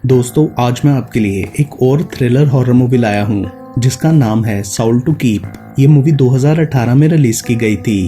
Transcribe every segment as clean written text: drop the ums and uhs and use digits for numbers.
दोस्तों, आज मैं आपके लिए एक और थ्रिलर हॉरर मूवी लाया हूँ जिसका नाम है साउल टू कीप। ये मूवी 2018 में रिलीज की गई थी।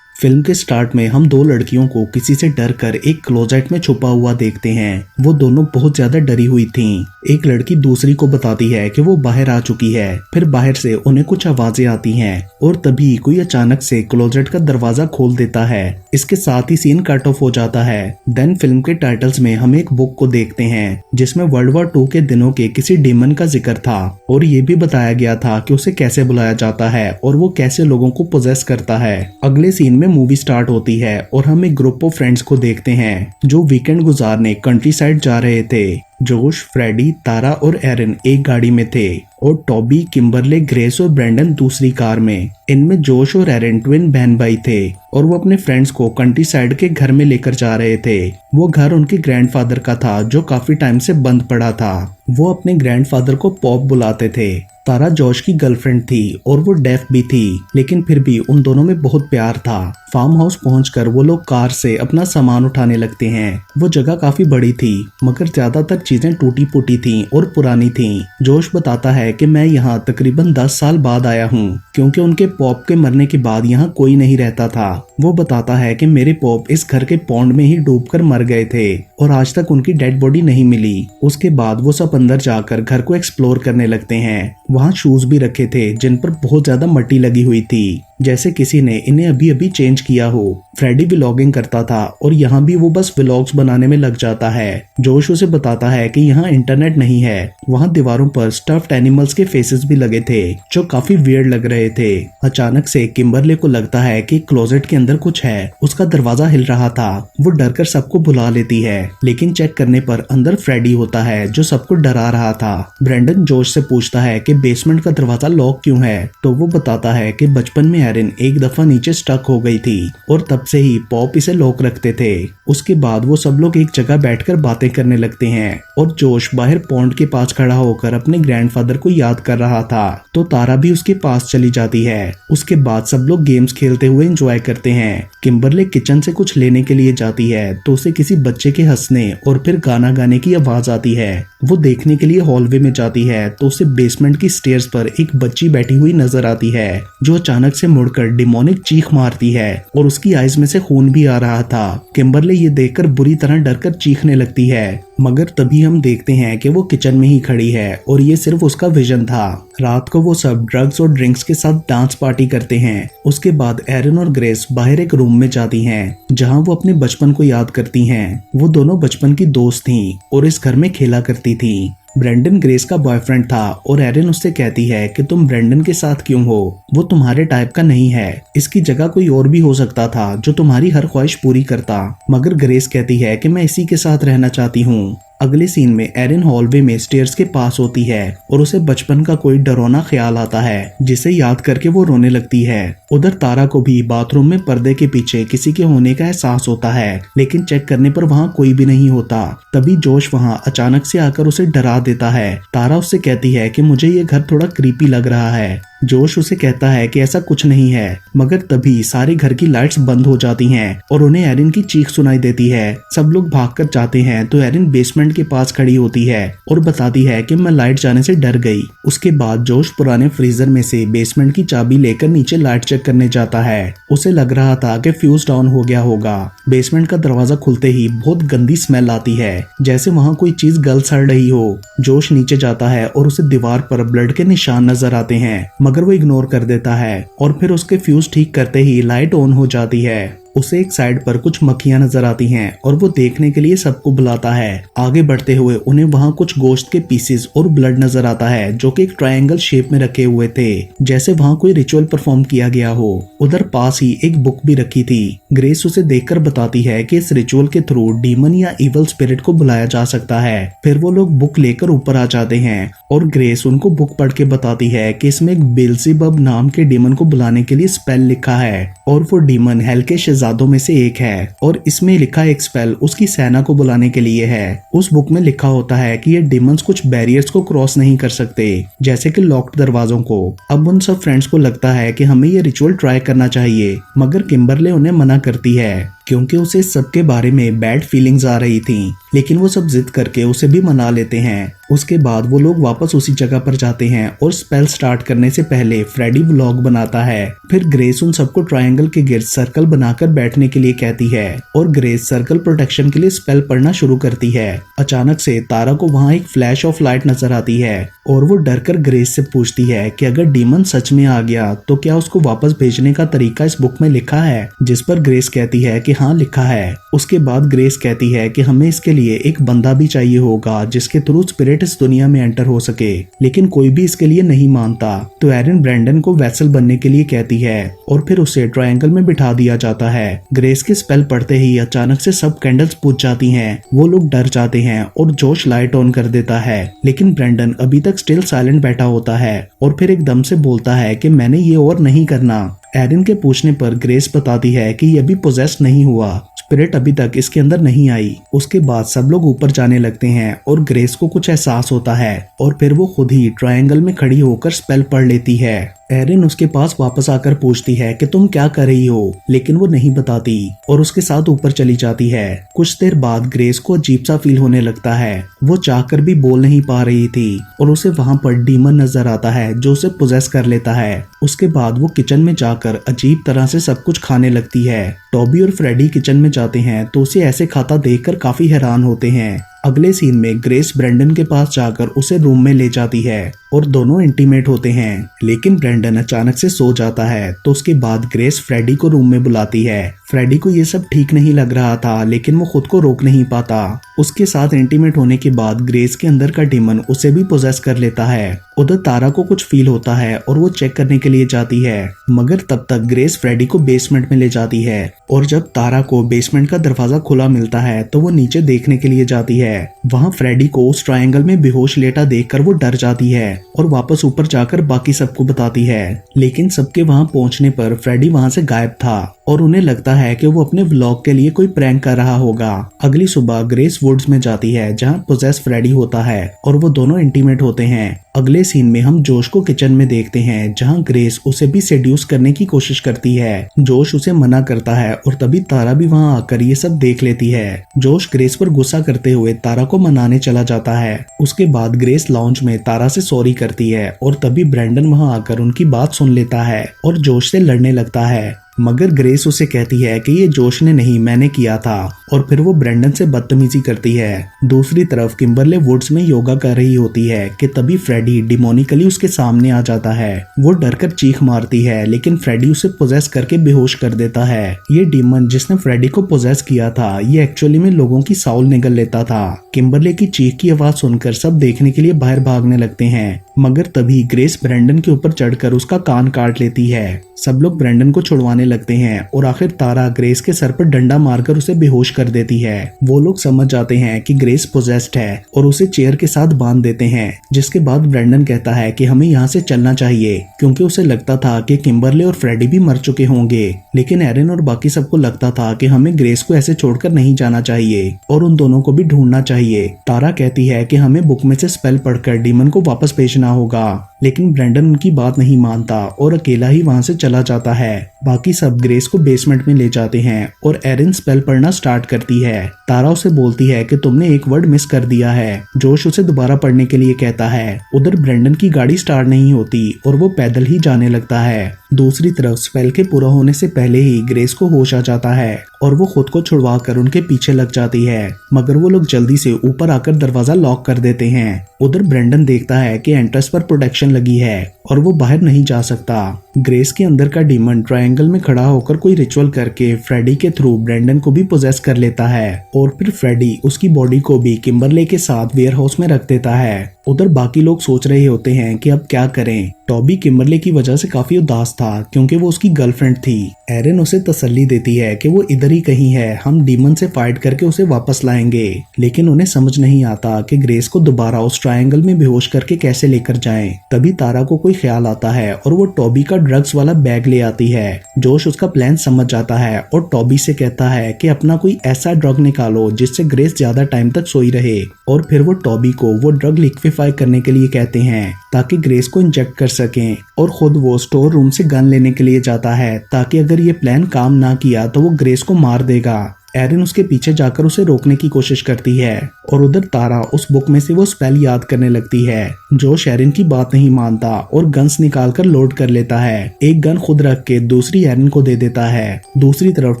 फिल्म के स्टार्ट में हम दो लड़कियों को किसी से डर कर एक क्लोजेट में छुपा हुआ देखते हैं। वो दोनों बहुत ज्यादा डरी हुई थीं। एक लड़की दूसरी को बताती है कि वो बाहर आ चुकी है। फिर बाहर से उन्हें कुछ आवाजें आती हैं और तभी कोई अचानक से क्लोजेट का दरवाजा खोल देता है। इसके साथ ही सीन कट ऑफ हो जाता है। देन फिल्म के टाइटल्स में हम एक बुक को देखते हैं जिसमें वर्ल्ड वॉर 2 के दिनों के किसी डेमन का जिक्र था और ये भी बताया गया था कि उसे कैसे बुलाया जाता है और वो कैसे लोगों को पोजेस करता है। अगले सीन में मूवी स्टार्ट होती है और हम एक ग्रुप ऑफ फ्रेंड्स को देखते हैं जो वीकेंड गुजारने कंट्री साइड जा रहे थे। जोश, फ्रेडी, तारा और एरन एक गाड़ी में थे और टॉबी, किम्बरले, ग्रेस और ब्रेंडन दूसरी कार में। इनमें जोश और एरन ट्विन बहन भाई थे और वो अपने फ्रेंड्स को कंट्री साइड के घर में लेकर जा रहे थे। वो घर उनके ग्रैंडफादर का था जो काफी टाइम से बंद पड़ा था। वो अपने ग्रैंडफादर को पॉप बुलाते थे। तारा जॉश की गर्लफ्रेंड थी और वो डेफ भी थी, लेकिन फिर भी उन दोनों में बहुत प्यार था। फार्म हाउस पहुंचकर वो लोग कार से अपना सामान उठाने लगते हैं। वो जगह काफी बड़ी थी मगर ज्यादातर चीजें टूटी फूटी थीं और पुरानी थीं। जोश बताता है कि मैं यहाँ तकरीबन 10 साल बाद आया हूँ क्योंकि उनके पॉप के मरने के बाद यहाँ कोई नहीं रहता था। वो बताता है कि मेरे पॉप इस घर के पौंड में ही डूबकर मर गए थे और आज तक उनकी डेड बॉडी नहीं मिली। उसके बाद वो सब अंदर जाकर घर को एक्सप्लोर करने लगते हैं। वहाँ शूज भी रखे थे जिन पर बहुत ज्यादा मट्टी लगी हुई थी, जैसे किसी ने इन्हें अभी अभी चेंज किया हो। फ्रेडी व्लॉगिंग करता था और यहाँ भी वो बस व्लॉग्स बनाने में लग जाता है। जोश उसे बताता है कि यहाँ इंटरनेट नहीं है। वहाँ दीवारों पर स्टफ्ड एनिमल्स के फेसेस भी लगे थे जो काफी वियर्ड लग रहे थे। अचानक से किम्बरले को लगता है कि क्लोजेट के अंदर कुछ है। उसका दरवाजा हिल रहा था। वो डरकर सबको बुला लेती है, लेकिन चेक करने पर अंदर फ्रेडी होता है जो सबको डरा रहा था। ब्रेंडन जोश से पूछता है कि बेसमेंट का दरवाजा लॉक क्यों है, तो वो बताता है कि बचपन में एरिन एक दफा नीचे स्टक हो गई थी और तब से ही पॉप इसे लॉक रखते थे। उसके बाद वो सब लोग एक जगह बैठकर बातें करने लगते हैं और जोश बाहर पॉन्ड के पास खड़ा होकर अपने ग्रैंडफादर को याद कर रहा था, तो तारा भी उसके पास चली जाती है। उसके बाद सब लोग गेम्स खेलते हुए एंजॉय करते हैं। किम्बरले किचन से कुछ लेने के लिए जाती है तो उसे किसी बच्चे के हंसने और फिर गाना गाने की आवाज आती है। वो देखने के लिए हॉलवे में जाती है तो उसे बेसमेंट की स्टेयर्स पर एक बच्ची बैठी हुई नजर आती है जो अचानक से मुड़कर डिमोनिक चीख मारती है और उसकी आइज में से खून भी आ रहा था। किम्बरले ये देखकर बुरी तरह डरकर चीखने लगती है, मगर तभी हम देखते हैं कि वो किचन में ही खड़ी है और ये सिर्फ उसका विजन था। रात को वो सब ड्रग्स और ड्रिंक्स के साथ डांस पार्टी करते हैं। उसके बाद एरन और ग्रेस बाहर एक रूम में जाती हैं जहां वो अपने बचपन को याद करती हैं। वो दोनों बचपन की दोस्त थीं और इस घर में खेला करती थीं। ब्रेंडन ग्रेस का बॉयफ्रेंड था और एरिन उससे कहती है कि तुम ब्रेंडन के साथ क्यों हो, वो तुम्हारे टाइप का नहीं है। इसकी जगह कोई और भी हो सकता था जो तुम्हारी हर ख्वाहिश पूरी करता। मगर ग्रेस कहती है कि मैं इसी के साथ रहना चाहती हूँ। अगले सीन में एरिन हॉलवे में स्टेयर्स के पास होती है और उसे बचपन का कोई डरावना ख्याल आता है जिसे याद करके वो रोने लगती है। उधर तारा को भी बाथरूम में पर्दे के पीछे किसी के होने का एहसास होता है, लेकिन चेक करने पर वहाँ कोई भी नहीं होता। तभी जोश वहाँ अचानक से आकर उसे डरा देता है। तारा उससे कहती है कि मुझे ये घर थोड़ा क्रीपी लग रहा है। जोश उसे कहता है कि ऐसा कुछ नहीं है, मगर तभी सारे घर की लाइट्स बंद हो जाती हैं और उन्हें एरिन की चीख सुनाई देती है। सब लोग भागकर जाते हैं तो एरिन बेसमेंट के पास खड़ी होती है और बताती है कि मैं लाइट जाने से डर गई। उसके बाद जोश पुराने फ्रीजर में से बेसमेंट की चाबी लेकर नीचे लाइट चेक करने जाता है। उसे लग रहा था कि फ्यूज डाउन हो गया होगा। बेसमेंट का दरवाजा खुलते ही बहुत गंदी स्मेल आती है, जैसे वहाँ कोई चीज गल सड़ रही हो। जोश नीचे जाता है और उसे दीवार पर ब्लड के निशान नजर आते हैं, मगर वो इग्नोर कर देता है और फिर उसके फ्यूज ठीक करते ही लाइट ऑन हो जाती है। उसे एक साइड पर कुछ मक्खियां नजर आती हैं और वो देखने के लिए सबको बुलाता है। आगे बढ़ते हुए उन्हें वहाँ कुछ गोश्त के पीसेस और ब्लड नजर आता है जो कि एक ट्रायंगल शेप में रखे हुए थे, जैसे वहाँ कोई रिचुअल परफॉर्म किया गया हो। उधर पास ही एक बुक भी रखी थी। ग्रेस उसे देखकर बताती है कि इस रिचुअल के थ्रू डीमन या इवल स्पिरिट को बुलाया जा सकता है। फिर वो लोग बुक लेकर ऊपर आ जाते हैं और ग्रेस उनको बुक पढ़ के बताती है कि इसमें एक बेल्ज़ेबब नाम के डीमन को बुलाने के लिए स्पेल लिखा है और वो डीमन हेल के शहजादों में से एक है और इसमें लिखा एक स्पेल उसकी सेना को बुलाने के लिए है। उस बुक में लिखा होता है कि ये डीमंस कुछ बैरियर्स को क्रॉस नहीं कर सकते, जैसे कि लॉक्ड दरवाजों को। अब उन सब फ्रेंड्स को लगता है कि हमें ये रिचुअल ट्राई करना चाहिए, मगर किम्बरले उन्हें मना करती है। क्योंकि उसे सबके बारे में बैड फीलिंग्स आ रही थी, लेकिन वो सब जिद करके उसे भी मना लेते हैं। उसके बाद वो लोग वापस उसी जगह पर जाते हैं और स्पेल स्टार्ट करने से पहले फ्रेडी व्लॉग बनाता है। फिर ग्रेस उन सबको ट्रायंगल के गिर्द सर्कल बनाकर बैठने के लिए कहती है और ग्रेस सर्कल प्रोटेक्शन के लिए स्पेल पढ़ना शुरू करती है। अचानक से तारा को वहाँ एक फ्लैश ऑफ लाइट नजर आती है और वो डरकर ग्रेस से पूछती है कि अगर डीमन सच में आ गया तो क्या उसको वापस भेजने का तरीका इस बुक में लिखा है, जिस पर ग्रेस कहती है कि हाँ लिखा है। उसके बाद ग्रेस कहती है कि हमें इसके लिए एक बंदा भी चाहिए होगा जिसके थ्रू स्पिरिट इस दुनिया में एंटर हो सके, लेकिन कोई भी इसके लिए नहीं मानता। तो एरिन ब्रैंडन को वेसल बनने के लिए कहती है और फिर उसे ट्रायंगल में बिठा दिया जाता है। ग्रेस के स्पेल पढ़ते ही अचानक से सब कैंडल्स बुझ जाती हैं। वो लोग डर जाते हैं और जोश लाइट ऑन कर देता है, लेकिन ब्रैंडन अभी तक स्टिल साइलेंट बैठा होता है और फिर एकदम से बोलता है कि मैंने ये और नहीं करना। एरिन के पूछने पर ग्रेस बताती है कि ये अभी पोजेस नहीं हुआ, स्पिरिट अभी तक इसके अंदर नहीं आई। उसके बाद सब लोग ऊपर जाने लगते हैं और ग्रेस को कुछ एहसास होता है और फिर वो खुद ही ट्रायंगल में खड़ी होकर स्पेल पढ़ लेती है। एरिन उसके पास वापस आकर पूछती है कि तुम क्या कर रही हो, लेकिन वो नहीं बताती और उसके साथ ऊपर चली जाती है। कुछ देर बाद ग्रेस को अजीब सा फील होने लगता है। वो चाहकर भी बोल नहीं पा रही थी और उसे वहाँ पर डीमन नजर आता है जो उसे पोजेस कर लेता है। उसके बाद वो किचन में जाकर अजीब तरह से सब कुछ खाने लगती है। टॉबी और फ्रेडी किचन में जाते हैं तो उसे ऐसे खाता देखकर काफी हैरान होते हैं। अगले सीन में ग्रेस ब्रैंडन के पास जाकर उसे रूम में ले जाती है और दोनों इंटीमेट होते हैं, लेकिन ब्रैंडन अचानक से सो जाता है। तो उसके बाद ग्रेस फ्रेडी को रूम में बुलाती है। फ्रेडी को ये सब ठीक नहीं लग रहा था, लेकिन वो खुद को रोक नहीं पाता। उसके साथ इंटीमेट होने के बाद ग्रेस के अंदर का डीमन उसे भी पोजेस कर लेता है। उधर तारा को कुछ फील होता है और वो चेक करने के लिए जाती है, मगर तब तक ग्रेस फ्रेडी को बेसमेंट में ले जाती है और जब तारा को बेसमेंट का दरवाजा खुला मिलता है तो वो नीचे देखने के लिए जाती है। वहाँ फ्रेडी को उस ट्रायंगल में बेहोश लेटा देखकर वो डर जाती है और वापस ऊपर जाकर बाकी सबको बताती है, लेकिन सबके वहाँ पहुँचने पर फ्रेडी वहाँ से गायब था और उन्हें लगता है कि वो अपने व्लॉग के लिए कोई प्रैंक कर रहा होगा। अगली सुबह ग्रेस वुड्स में जाती है जहाँ पोजेस फ्रेडी होता है और वो दोनों इंटीमेट होते हैं। अगले सीन में हम जोश को किचन में देखते हैं जहां ग्रेस उसे भी सेड्यूस करने की कोशिश करती है। जोश उसे मना करता है और तभी तारा भी वहां आकर ये सब देख लेती है। जोश ग्रेस पर गुस्सा करते हुए तारा को मनाने चला जाता है। उसके बाद ग्रेस लाउंज में तारा से सॉरी करती है और तभी ब्रैंडन वहां आकर उनकी बात सुन लेता है और जोश से लड़ने लगता है, मगर ग्रेस उसे कहती है कि ये जोश ने नहीं, मैंने किया था, और फिर वो ब्रैंडन से बदतमीजी करती है। दूसरी तरफ किम्बरले वुड्स में योगा कर रही होती है कि तभी फ्रेडी डिमोनिकली उसके सामने आ जाता है। वो डरकर चीख मारती है, लेकिन फ्रेडी उसे पोजेस करके बेहोश कर देता है। ये डीमन जिसने फ्रेडी को पोजेस किया था ये एक्चुअली में लोगों की साउल निगल लेता था। किम्बरले की चीख की आवाज सुनकर सब देखने के लिए बाहर भागने लगते हैं, मगर तभी ग्रेस ब्रैंडन के ऊपर चढ़कर उसका कान काट लेती है। सब लोग ब्रैंडन को छुड़वाने लगते हैं और आखिर तारा ग्रेस के सर पर डंडा मारकर उसे बेहोश कर देती है। वो लोग समझ जाते हैं कि ग्रेस पोजेस्ड है और उसे चेयर के साथ बांध देते हैं, जिसके बाद ब्रैंडन कहता है कि हमें यहाँ से चलना चाहिए, क्योंकि उसे लगता था कि किम्बरले और फ्रेडी भी मर चुके होंगे। लेकिन एरिन और बाकी सबको लगता था कि हमें ग्रेस को ऐसे छोड़कर नहीं जाना चाहिए और उन दोनों को भी ढूंढना चाहिए। तारा कहती है कि हमें बुक में से स्पेल पढ़कर डीमन को वापस भेजना होगा, लेकिन ब्रैंडन उनकी बात नहीं मानता और अकेला ही वहां से चला जाता है। बाकी सब ग्रेस को बेसमेंट में ले जाते हैं और एरिन स्पेल पढ़ना स्टार्ट करती है। तारा उसे बोलती है कि तुमने एक वर्ड मिस कर दिया है। जोश उसे दोबारा पढ़ने के लिए कहता है। उधर ब्रैंडन की गाड़ी स्टार्ट नहीं होती और वो पैदल ही जाने लगता है। दूसरी तरफ स्पेल के पूरा होने से पहले ही ग्रेस को होश आ जाता है और वो खुद को छुड़वा कर उनके पीछे लग जाती है, मगर वो लोग जल्दी से ऊपर आकर दरवाजा लॉक कर देते हैं। उधर ब्रैंडन देखता है कि एंट्रेंस पर प्रोटेक्शन लगी है और वो बाहर नहीं जा सकता। ग्रेस के अंदर का डीमन ट्रायंगल में खड़ा होकर कोई रिचुअल करके फ्रेडी के थ्रू ब्रैंडन को भी पोजेस कर लेता है और फिर फ्रेडी उसकी बॉडी को भी किम्बरले के साथ वेयर हाउस में रख देता है। उधर बाकी लोग सोच रहे होते हैं कि अब क्या करें। टॉबी किम्बरले की वजह से काफी उदास था क्योंकि वो उसकी गर्लफ्रेंड थी। एरिन उसे तसल्ली देती है कि वो इधर ही कहीं है, हम डीमन से फाइट करके उसे वापस लाएंगे, लेकिन उन्हें समझ नहीं आता कि ग्रेस को दोबारा उस ट्रायंगल में बेहोश करके कैसे लेकर जाएं। तभी तारा को कोई कोई ख्याल आता है और वो टॉबी का ड्रग्स वाला बैग ले आती है। जोश उसका प्लान समझ जाता है और टॉबी से कहता है कि अपना कोई ऐसा ड्रग निकालो जिससे ग्रेस ज्यादा टाइम तक सोई रहे, और फिर वो टॉबी को वो ड्रग लिक्विफाई करने के लिए कहते हैं ताकि ग्रेस को इंजेक्ट कर सकें, और खुद वो स्टोर रूम से गन लेने के लिए जाता है ताकि अगर ये प्लान काम ना किया तो वो ग्रेस को मार देगा। एरिन उसके पीछे जाकर उसे रोकने की कोशिश करती है और उधर तारा उस बुक में से वो स्पेल याद करने लगती है। जोश एरिन की बात नहीं मानता और गन्स निकालकर लोड कर लेता है। एक गन खुद रख के दूसरी एरिन को दे देता है। दूसरी तरफ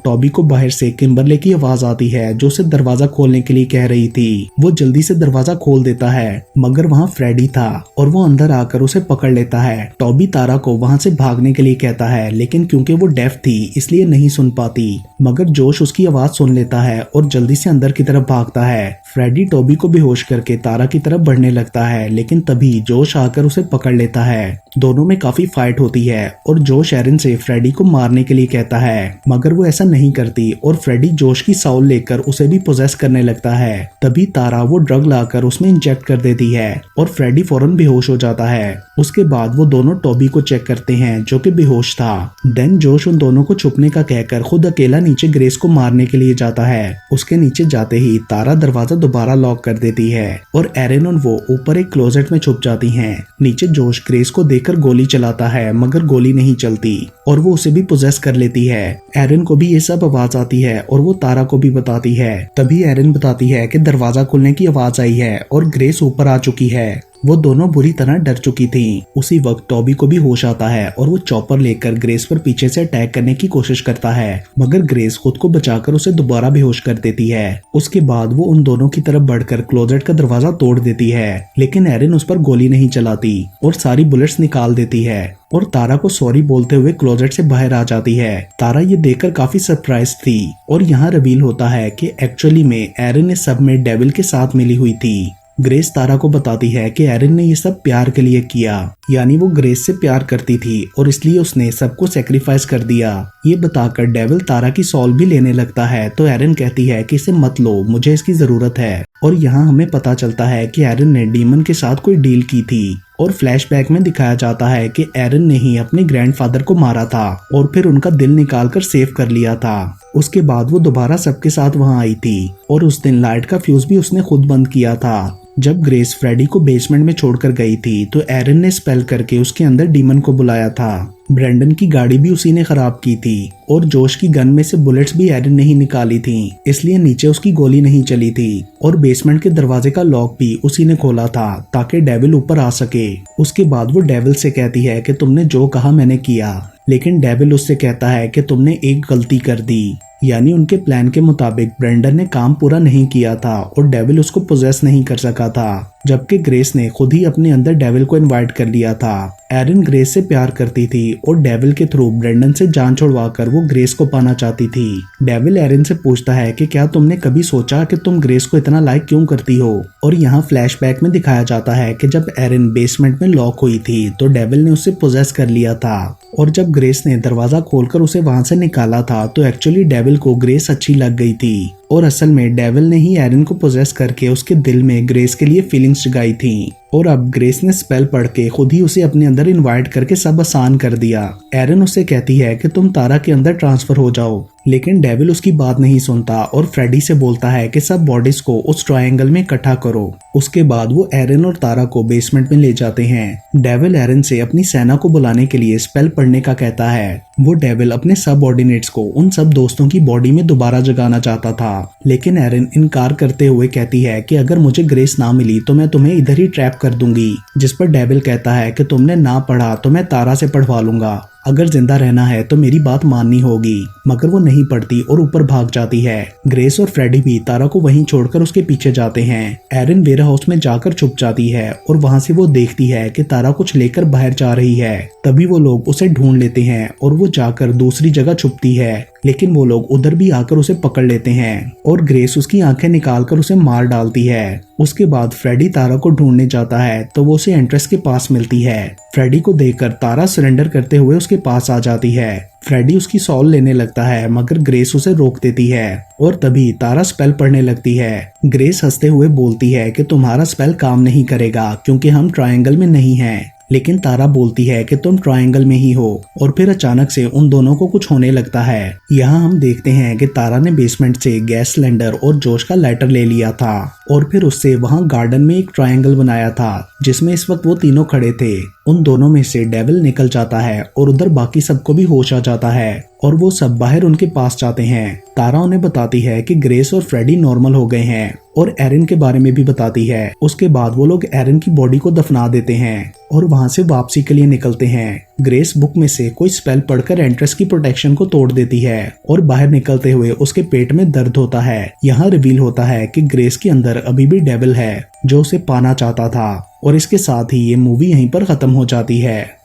टॉबी को बाहर से किम्बरले की आवाज आती है जो उसे दरवाजा खोलने के लिए कह रही थी। वो जल्दी से दरवाजा खोल देता है मगर वहाँ फ्रेडी था और वो अंदर आकर उसे पकड़ लेता है। टॉबी तारा को वहाँ से भागने के लिए कहता है लेकिन क्योंकि वो डेफ थी इसलिए नहीं सुन पाती, मगर जोश उसकी आवाज सुन लेता है और जल्दी से अंदर की तरफ भागता है। फ्रेडी टॉबी को बेहोश करके तारा की तरफ बढ़ने लगता है लेकिन तभी जोश आकर उसे पकड़ लेता है। दोनों में काफी फाइट होती है और जोश एरिन से फ्रेडी को मारने के लिए कहता है मगर वो ऐसा नहीं करती और फ्रेडी जोश की साउल लेकर उसे भी पोजेस करने लगता है। तभी तारा वो ड्रग लाकर उसमें इंजेक्ट कर देती है और फ्रेडी फौरन बेहोश हो जाता है। उसके बाद वो दोनों टॉबी को चेक करते हैं जो कि बेहोश था। देन जोश उन दोनों को छुपने का कहकर खुद अकेला नीचे ग्रेस को मारने के लिए जाता है। उसके नीचे जाते ही तारा दरवाजा दोबारा लॉक कर देती है और एरिन और वो ऊपर एक क्लोजेट में छुप जाती हैं। नीचे जोश ग्रेस को देखकर गोली चलाता है मगर गोली नहीं चलती और वो उसे भी पोजेस कर लेती है। एरिन को भी ये सब आवाज आती है और वो तारा को भी बताती है। तभी एरिन बताती है कि दरवाजा खुलने की आवाज आई है और ग्रेस ऊपर आ चुकी है। वो दोनों बुरी तरह डर चुकी थी। उसी वक्त टॉबी को भी होश आता है और वो चॉपर लेकर ग्रेस पर पीछे से अटैक करने की कोशिश करता है मगर ग्रेस खुद को बचाकर उसे दोबारा बेहोश कर देती है। उसके बाद वो उन दोनों की तरफ बढ़कर क्लोजेट का दरवाजा तोड़ देती है लेकिन एरिन उस पर गोली नहीं चलाती और सारी बुलेट्स निकाल देती है और तारा को सॉरी बोलते हुए क्लोजेट से बाहर आ जाती है। तारा ये देखकर काफी सरप्राइज थी और यहाँ रिवील होता है कि एक्चुअली में एरिन इस सब में डेविल के साथ मिली हुई थी। ग्रेस तारा को बताती है कि एरिन ने ये सब प्यार के लिए किया, यानी वो ग्रेस से प्यार करती थी और इसलिए उसने सबको सेक्रीफाइस कर दिया। ये बताकर डेविल तारा की सॉल भी लेने लगता है तो एरिन कहती है कि इसे मत लो, मुझे इसकी जरूरत है। और यहाँ हमें पता चलता है कि एरिन ने डीमन के साथ कोई डील की थी और फ्लैशबैक में दिखाया जाता है कि एरिन ने ही अपने ग्रैंडफादर को मारा था और फिर उनका दिल निकालकर सेव कर लिया था। उसके बाद वो दोबारा सबके साथ वहाँ आई थी और उस दिन लाइट का फ्यूज भी उसने खुद बंद किया था। जब ग्रेस फ्रेडी को बेसमेंट में छोड़कर गई थी तो एरिन ने स्पेल करके उसके अंदर डीमन को बुलाया था। ब्रेंडन की गाड़ी भी उसी ने खराब की थी और जोश की गन में से बुलेट्स भी एरिन ने ही निकाली थी, इसलिए नीचे उसकी गोली नहीं चली थी। और बेसमेंट के दरवाजे का लॉक भी उसी ने खोला था ताकि डेविल ऊपर आ सके। उसके बाद वो डेविल से कहती है कि तुमने जो कहा मैंने किया, लेकिन डेविल उससे कहता है कि तुमने एक गलती कर दी, यानी उनके प्लान के मुताबिक ब्रेंडन ने काम पूरा नहीं किया था और डेविल उसको पोजेस नहीं कर सका था, जबकि ग्रेस ने खुद ही अपने अंदर डेविल को इनवाइट कर लिया था। एरिन ग्रेस से प्यार करती थी और डेविल के थ्रू ब्रेंडन से जान छुड़वाकर वो ग्रेस को पाना चाहती थी। डेविल एरिन से पूछता है कि क्या तुमने कभी सोचा कि तुम ग्रेस को इतना लाइक क्यों करती हो। और यहाँ फ्लैशबैक में दिखाया जाता है कि जब एरिन बेसमेंट में लॉक हुई थी तो डेविल ने उसे पोजेस कर लिया था और जब ग्रेस ने दरवाजा खोलकर उसे वहां से निकाला था तो एक्चुअली डेविल को ग्रेस अच्छी लग गई थी और असल में डेविल ने ही एरिन को पोजेस करके उसके दिल में ग्रेस के लिए फीलिंग्स जगाई थी। और अब ग्रेस ने स्पेल पढ़ के खुद ही उसे अपने अंदर इनवाइट करके सब आसान कर दिया। एरिन उससे कहती है कि तुम तारा के अंदर ट्रांसफर हो जाओ, लेकिन डेविल उसकी बात नहीं सुनता और फ्रेडी से बोलता है कि सब बॉडीज को उस ट्रायंगल में इकट्ठा करो। उसके बाद वो एरिन और तारा को बेसमेंट में ले जाते हैं। डेविल एरिन से अपनी सेना को बुलाने के लिए स्पेल पढ़ने का कहता है। वो डेविल अपने सबऑर्डिनेट्स को उन सब दोस्तों की बॉडी में दोबारा जगाना चाहता था, लेकिन एरिन इनकार करते हुए कहती है कि अगर मुझे ग्रेस ना मिली तो मैं तुम्हें इधर ही ट्रैप कर दूंगी, जिस पर डेविल कहता है कि तुमने ना पढ़ा तो मैं तारा से पढ़वा लूंगा, अगर जिंदा रहना है तो मेरी बात माननी होगी। मगर वो नहीं पढ़ती और ऊपर भाग जाती है। ग्रेस और फ्रेडी भी तारा को वहीं छोड़कर उसके पीछे जाते हैं। एरिन वेयर हाउस में जाकर छुप जाती है और वहां से वो देखती है कि तारा कुछ लेकर बाहर जा रही है। तभी वो लोग उसे ढूंढ लेते हैं और वो जाकर दूसरी जगह छुपती है, लेकिन वो लोग उधर भी आकर उसे पकड़ लेते हैं और ग्रेस उसकी आंखें निकालकर उसे मार डालती है। उसके बाद फ्रेडी तारा को ढूंढने जाता है तो वो उसे एंट्रेंस के पास मिलती है। फ्रेडी को देखकर तारा सरेंडर करते हुए उसके पास आ जाती है। फ्रेडी उसकी सॉल लेने लगता है मगर ग्रेस उसे रोक देती है और तभी तारा स्पेल पढ़ने लगती है। ग्रेस हंसते हुए बोलती है कि तुम्हारा स्पेल काम नहीं करेगा क्योंकि हम ट्रायंगल में नहीं हैं। लेकिन तारा बोलती है कि तुम ट्रायंगल में ही हो और फिर अचानक से उन दोनों को कुछ होने लगता है। यहाँ हम देखते हैं कि तारा ने बेसमेंट से गैस सिलेंडर और जोश का लाइटर ले लिया था और फिर उससे वहाँ गार्डन में एक ट्रायंगल बनाया था जिसमें इस वक्त वो तीनों खड़े थे। उन दोनों में से डेविल निकल जाता है और उधर बाकी सबको भी होश आ जाता है और वो सब बाहर उनके पास जाते हैं। तारा उन्हें बताती है कि ग्रेस और फ्रेडी नॉर्मल हो गए हैं और एरन के बारे में भी बताती है। उसके बाद वो लोग एरन की बॉडी को दफना देते हैं और वहां से वापसी के लिए निकलते हैं। ग्रेस बुक में से कोई स्पेल पढ़कर एंट्रेस की प्रोटेक्शन को तोड़ देती है और बाहर निकलते हुए उसके पेट में दर्द होता है। यहाँ रिवील होता है कि ग्रेस के अंदर अभी भी डेविल है जो उसे पाना चाहता था। और इसके साथ ही ये मूवी यहीं पर खत्म हो जाती है।